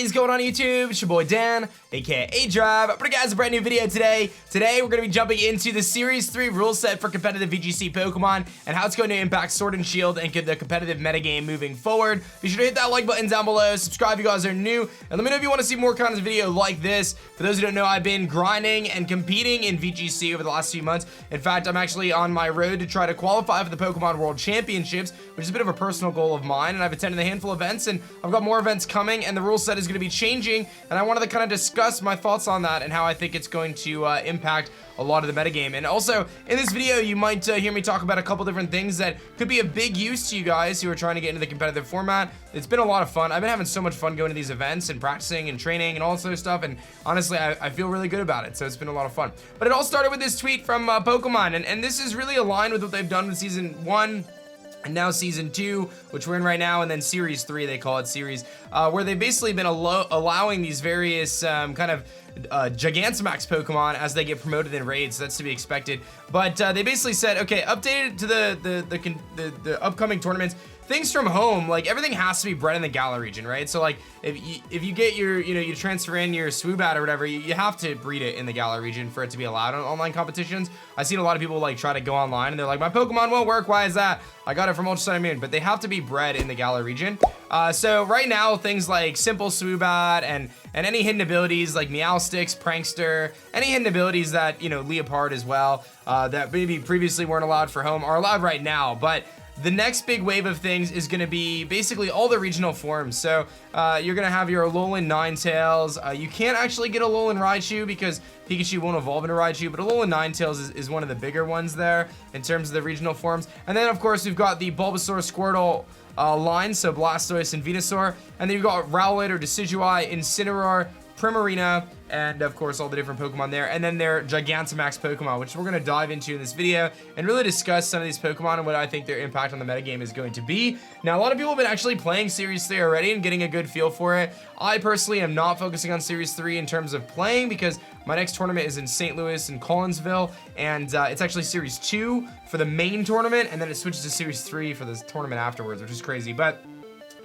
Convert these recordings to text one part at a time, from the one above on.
is going on YouTube? It's your boy Dan, aka aDrive. I'm bringing you guys a brand new video today. Today we're going to be jumping into the Series 3 rule set for competitive VGC Pokemon and how it's going to impact Sword and Shield and the competitive metagame moving forward. Be sure to hit that like button down below, subscribe if you guys are new, and let me know if you want to see more kinds of video like this. For those who don't know, I've been grinding and competing in VGC over the last few months. In fact, I'm actually on my road to try to qualify for the Pokemon World Championships, which is a bit of a personal goal of mine, and I've attended a handful of events, and I've got more events coming, and the rule set is going to be changing, and I wanted to kind of discuss my thoughts on that and how I think it's going to impact a lot of the metagame. And also, in this video, you might hear me talk about a couple different things that could be a big use to you guys who are trying to get into the competitive format. It's been a lot of fun. I've been having so much fun going to these events and practicing and training and all this other stuff, and honestly, I feel really good about it, so it's been a lot of fun. But it all started with this tweet from Pokemon, and this is really aligned with what they've done with Season 1, and now Season 2, which we're in right now, and then Series 3, they call it Series, where they've basically been allowing these various kind of Gigantamax Pokemon as they get promoted in raids. So that's to be expected. But they basically said, okay, updated to the upcoming tournaments, things from home, like everything has to be bred in the Galar region, right? So like if you get your, you transfer in your Swoobat or whatever, you have to breed it in the Galar region for it to be allowed on online competitions. I've seen a lot of people like try to go online and they're like, my Pokemon won't work, why is that? I got it from Ultra Sun and Moon, but they have to be bred in the Galar region. So right now, things like Simple Swoobat and any hidden abilities like Meowsticks, Prankster, any hidden abilities that, Leopard as well, that maybe previously weren't allowed for home are allowed right now, but the next big wave of things is going to be basically all the regional forms. So you're going to have your Alolan Ninetales. You can't actually get Alolan Raichu because Pikachu won't evolve into Raichu, but Alolan Ninetales is one of the bigger ones there in terms of the regional forms. And then, of course, we've got the Bulbasaur, Squirtle line, so Blastoise and Venusaur. And then you've got Rowlet or Decidueye, Incineroar, Primarina, and of course all the different Pokemon there, and then their Gigantamax Pokemon, which we're going to dive into in this video and really discuss some of these Pokemon and what I think their impact on the metagame is going to be. Now, a lot of people have been actually playing Series 3 already and getting a good feel for it. I personally am not focusing on Series 3 in terms of playing because my next tournament is in St. Louis and Collinsville, and it's actually Series 2 for the main tournament, and then it switches to Series 3 for this tournament afterwards, which is crazy, but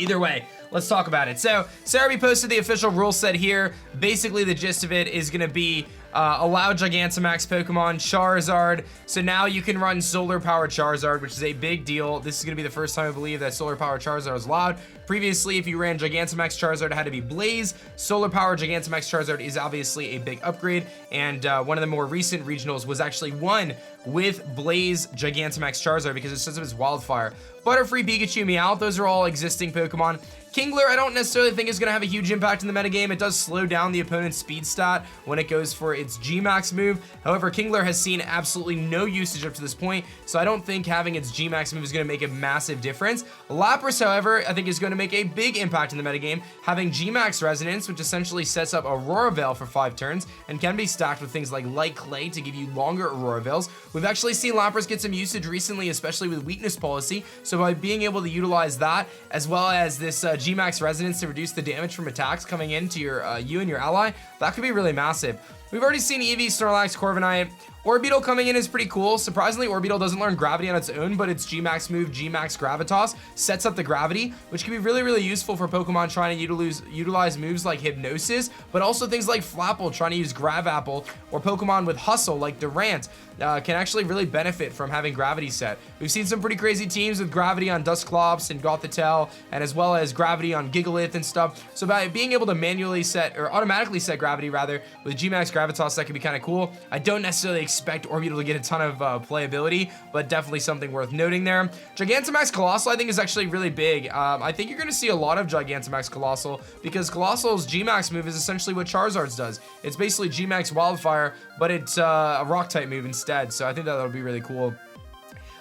either way, let's talk about it. So, Sarah posted the official rule set here. Basically, the gist of it is going to be allow Gigantamax Pokemon, Charizard. So now you can run Solar Power Charizard, which is a big deal. This is going to be the first time I believe that Solar Power Charizard is allowed. Previously, if you ran Gigantamax Charizard, it had to be Blaze. Solar Power Gigantamax Charizard is obviously a big upgrade, and one of the more recent regionals was actually won with Blaze Gigantamax Charizard because it says it was Wildfire. Butterfree, Pikachu, Meowth, those are all existing Pokemon. Kingler, I don't necessarily think is going to have a huge impact in the metagame. It does slow down the opponent's speed stat when it goes for its G-Max move. However, Kingler has seen absolutely no usage up to this point, so I don't think having its G-Max move is going to make a massive difference. Lapras, however, I think is going to make a big impact in the metagame, having G-Max Resonance, which essentially sets up Aurora Veil for 5 turns and can be stacked with things like Light Clay to give you longer Aurora Veils. We've actually seen Lapras get some usage recently, especially with Weakness Policy, so by being able to utilize that, as well as this G-Max Resonance to reduce the damage from attacks coming into your you and your ally, that could be really massive. We've already seen Eevee, Snorlax, Corviknight. Orbeetle coming in is pretty cool. Surprisingly, Orbeetle doesn't learn Gravity on its own, but its G-Max move, G-Max Gravitas, sets up the Gravity, which can be really, really useful for Pokemon trying to utilize moves like Hypnosis, but also things like Flapple trying to use Grav Apple, or Pokemon with Hustle like Durant can actually really benefit from having Gravity set. We've seen some pretty crazy teams with Gravity on Dusclops and Gothitelle, and as well as Gravity on Gigalith and stuff. So by being able to manually set, or automatically set Gravity rather, with G-Max Gravitas, that could be kind of cool. I don't necessarily expect Orbeetle to get a ton of playability, but definitely something worth noting there. Gigantamax Colossal I think is actually really big. I think you're going to see a lot of Gigantamax Colossal because Colossal's G-Max move is essentially what Charizard's does. It's basically G-Max Wildfire, but it's a Rock type move instead, so I think that would be really cool.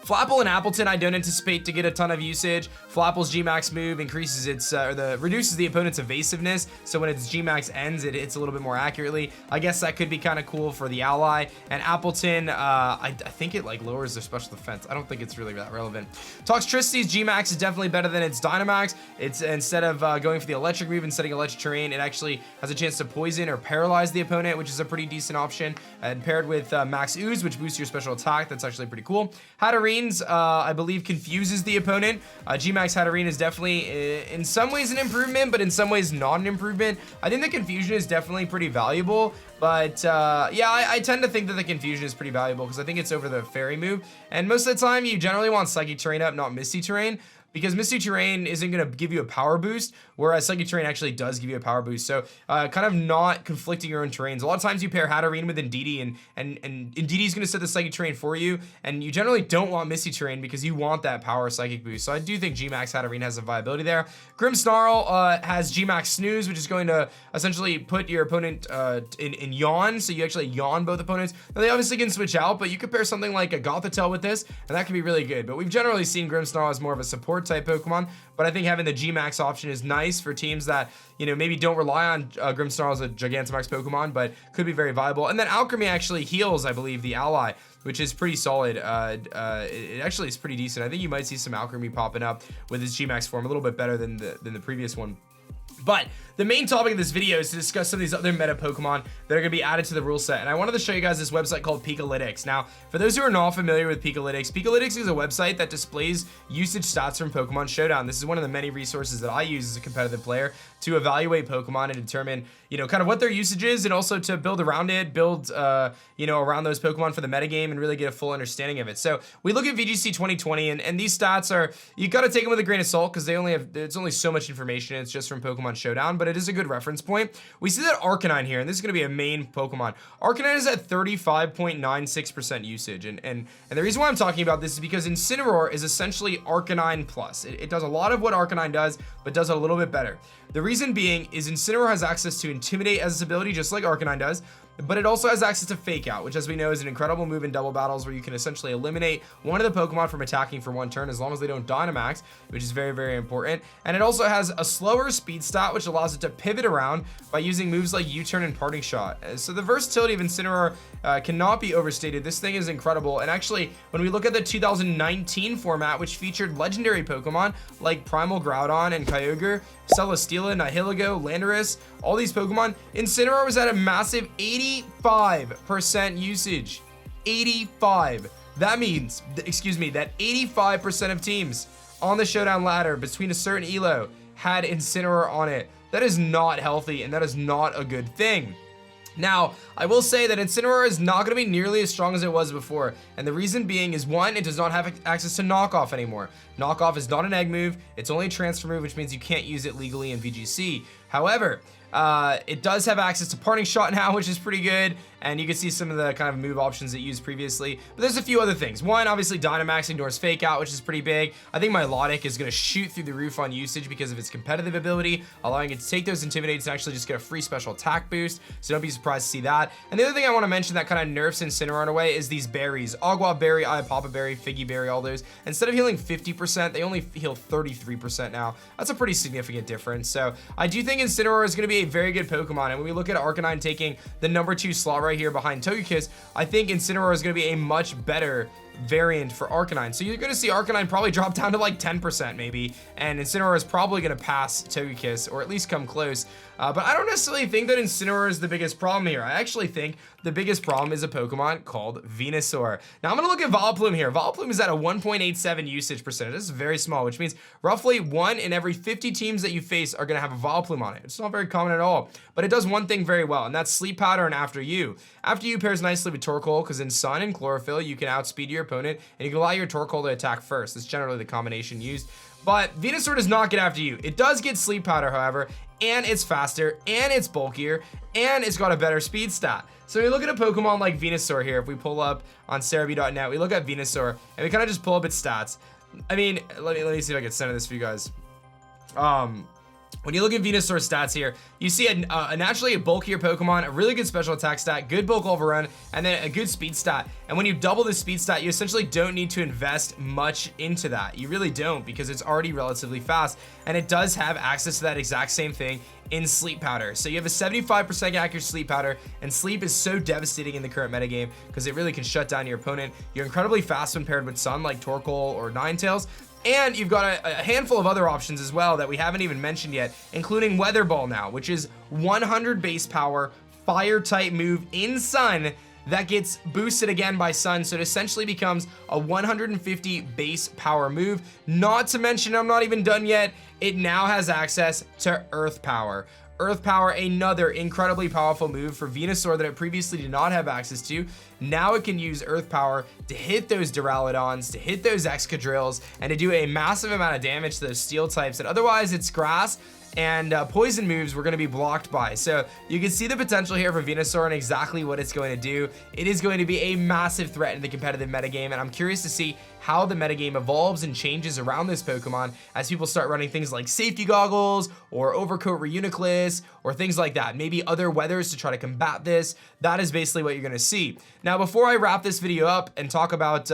Flapple and Appleton, I don't anticipate to get a ton of usage. Flapple's G-Max move increases its, reduces the opponent's evasiveness, so when its G-Max ends, it hits a little bit more accurately. I guess that could be kind of cool for the ally. And Appleton, I think it like lowers their special defense. I don't think it's really that relevant. Toxtricity's G-Max is definitely better than its Dynamax. It's instead of going for the electric move and setting electric terrain, it actually has a chance to poison or paralyze the opponent, which is a pretty decent option. And paired with Max Ooze, which boosts your special attack, that's actually pretty cool. Hatterene Hatterene's, I believe, confuses the opponent. Gmax Hatterene is definitely, in some ways, an improvement, but in some ways not an improvement. I think the confusion is definitely pretty valuable, but yeah, I tend to think that the confusion is pretty valuable because I think it's over the fairy move, and most of the time you generally want Psychic Terrain up, not Misty Terrain, because Misty Terrain isn't going to give you a power boost, whereas Psychic Terrain actually does give you a power boost. So kind of not conflicting your own terrains. A lot of times you pair Hatterene with Indeedee, and Indeedee is going to set the Psychic Terrain for you, and you generally don't want Misty Terrain because you want that power Psychic boost. So I do think Gmax Hatterene has some viability there. Grimmsnarl has Gmax Snooze, which is going to essentially put your opponent in yawn, so you actually yawn both opponents. Now they obviously can switch out, but you could pair something like a Gothitelle with this, and that can be really good. But we've generally seen Grimmsnarl as more of a support type Pokemon, but I think having the Gmax option is nice for teams that, you know, maybe don't rely on Grimmsnarl as a Gigantamax Pokemon, but could be very viable. And then Alchemy actually heals, I believe, the ally, which is pretty solid. It actually is pretty decent. I think you might see some Alchemy popping up with his Gmax form, a little bit better than the previous one. But the main topic of this video is to discuss some of these other meta Pokemon that are going to be added to the rule set. And I wanted to show you guys this website called Peakalytics. Now, for those who are not familiar with Peakalytics, Peakalytics is a website that displays usage stats from Pokemon Showdown. This is one of the many resources that I use as a competitive player to evaluate Pokemon and determine, you know, kind of what their usage is, and also to build around it, build, you know, around those Pokemon for the metagame and really get a full understanding of it. So we look at VGC 2020, and these stats are, you got to take them with a grain of salt because it's only so much information. It's just from Pokemon Showdown, but it is a good reference point. We see that Arcanine here, and this is going to be a main Pokemon. Arcanine is at 35.96% usage, and the reason why I'm talking about this is because Incineroar is essentially Arcanine plus. It does a lot of what Arcanine does, but does it a little bit better. The reason being is Incineroar has access to Intimidate as its ability, just like Arcanine does, but it also has access to Fake Out, which, as we know, is an incredible move in double battles where you can essentially eliminate one of the Pokemon from attacking for one turn as long as they don't Dynamax, which is very, very important. And it also has a slower speed stat, which allows it to pivot around by using moves like U-Turn and Parting Shot. So the versatility of Incineroar cannot be overstated. This thing is incredible. And actually, when we look at the 2019 format, which featured legendary Pokemon like Primal Groudon and Kyogre, Celesteela, Nihilego, Landorus, all these Pokemon, Incineroar was at a massive 85% usage. 85. That means, excuse me, that 85% of teams on the Showdown ladder between a certain elo had Incineroar on it. That is not healthy, and that is not a good thing. Now, I will say that Incineroar is not going to be nearly as strong as it was before, and the reason being is, one, it does not have access to Knockoff anymore. Knockoff is not an egg move, it's only a transfer move, which means you can't use it legally in VGC. However, it does have access to Parting Shot now, which is pretty good, and you can see some of the kind of move options it used previously. But there's a few other things. One, obviously Dynamax ignores Fake Out, which is pretty big. I think Milotic is going to shoot through the roof on usage because of its competitive ability, allowing it to take those Intimidates and actually just get a free special attack boost, so don't be surprised to see that. And the other thing I want to mention that kind of nerfs Incineroar in a way is these berries. Agua Berry, Iapapa Berry, Figgy Berry, all those. Instead of healing 50%, they only heal 33% now. That's a pretty significant difference. So I do think Incineroar is going to be a very good Pokemon, and when we look at Arcanine taking the #2 slot right here behind Togekiss, I think Incineroar is going to be a much better variant for Arcanine. So you're going to see Arcanine probably drop down to like 10% maybe, and Incineroar is probably going to pass Togekiss, or at least come close. But I don't necessarily think that Incineroar is the biggest problem here. I actually think the biggest problem is a Pokemon called Venusaur. Now I'm going to look at Vileplume here. Vileplume is at a 1.87 usage percentage. This is very small, which means roughly 1 in every 50 teams that you face are going to have a Vileplume on it. It's not very common at all, but it does one thing very well, and that's Sleep Powder and After You. After You pairs nicely with Torkoal, because in Sun and Chlorophyll, you can outspeed your opponent, and you can allow your Torkoal to attack first. That's generally the combination used. But Venusaur does not get After You. It does get Sleep Powder, however, and it's faster, and it's bulkier, and it's got a better speed stat. So we look at a Pokemon like Venusaur here. If we pull up on Cerebi.net, we look at Venusaur, and we kind of just pull up its stats. I mean, let me see if I can center this for you guys. When you look at Venusaur's stats here, you see a naturally a bulkier Pokemon, a really good special attack stat, good bulk overrun, and then a good speed stat. And when you double the speed stat, you essentially don't need to invest much into that. You really don't, because it's already relatively fast, and it does have access to that exact same thing in Sleep Powder. So you have a 75% accurate Sleep Powder, and Sleep is so devastating in the current metagame because it really can shut down your opponent. You're incredibly fast when paired with Sun, like Torkoal or Ninetales. And you've got a handful of other options as well that we haven't even mentioned yet, including Weather Ball now, which is 100 base power, fire type move in Sun that gets boosted again by Sun, so it essentially becomes a 150 base power move. Not to mention, I'm not even done yet, it now has access to Earth Power. Earth Power, another incredibly powerful move for Venusaur that it previously did not have access to. Now it can use Earth Power to hit those Duraludons, to hit those Excadrills, and to do a massive amount of damage to those Steel types that otherwise its Grass and Poison moves were going to be blocked by. So you can see the potential here for Venusaur and exactly what it's going to do. It is going to be a massive threat in the competitive metagame, and I'm curious to see how the metagame evolves and changes around this Pokemon as people start running things like safety goggles or Overcoat Reuniclus or things like that. Maybe other weathers to try to combat this. That is basically what you're going to see. Now, before I wrap this video up and talk about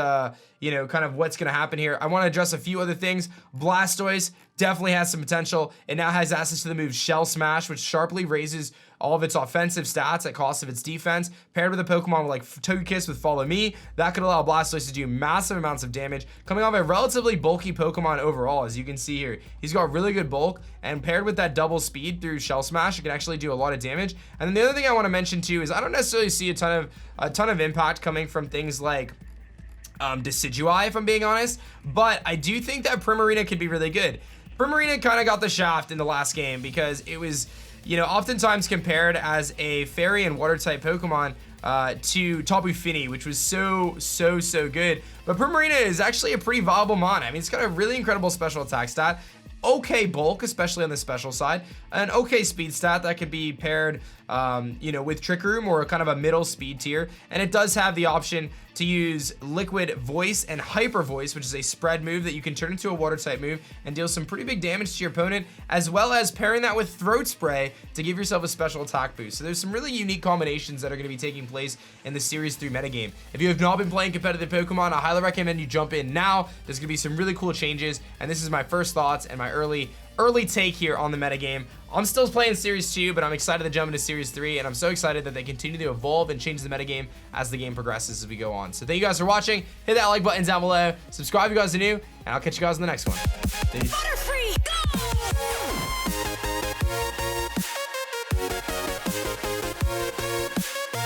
you know, kind of what's going to happen here, I want to address a few other things. Blastoise definitely has some potential. It now has access to the move Shell Smash, which sharply raises all of its offensive stats at cost of its defense. Paired with a Pokemon like Togekiss with Follow Me, that could allow Blastoise to do massive amounts of damage, coming off a relatively bulky Pokemon overall, as you can see here. He's got really good bulk, and paired with that double speed through Shell Smash, it can actually do a lot of damage. And then the other thing I want to mention too is I don't necessarily see a ton of impact coming from things like Decidueye, if I'm being honest, but I do think that Primarina could be really good. Primarina kind of got the shaft in the last game because it was, you know, oftentimes compared as a fairy and water type Pokemon to Tapu Fini, which was so good. But Primarina is actually a pretty viable mon. I mean, it's got a really incredible special attack stat, okay bulk, especially on the special side, an okay speed stat that could be paired you know, with Trick Room or kind of a middle speed tier, and it does have the option to use Liquid Voice and Hyper Voice, which is a spread move that you can turn into a water type move and deal some pretty big damage to your opponent, as well as pairing that with Throat Spray to give yourself a special attack boost. So there's some really unique combinations that are going to be taking place in the Series 3 metagame. If you have not been playing competitive Pokemon, I highly recommend you jump in now. There's going to be some really cool changes, and this is my first thoughts and my early take here on the metagame. I'm still playing Series 2, but I'm excited to jump into Series 3, and I'm so excited that they continue to evolve and change the metagame as the game progresses as we go on. So thank you guys for watching. Hit that like button down below. Subscribe if you guys are new, and I'll catch you guys in the next one. Peace.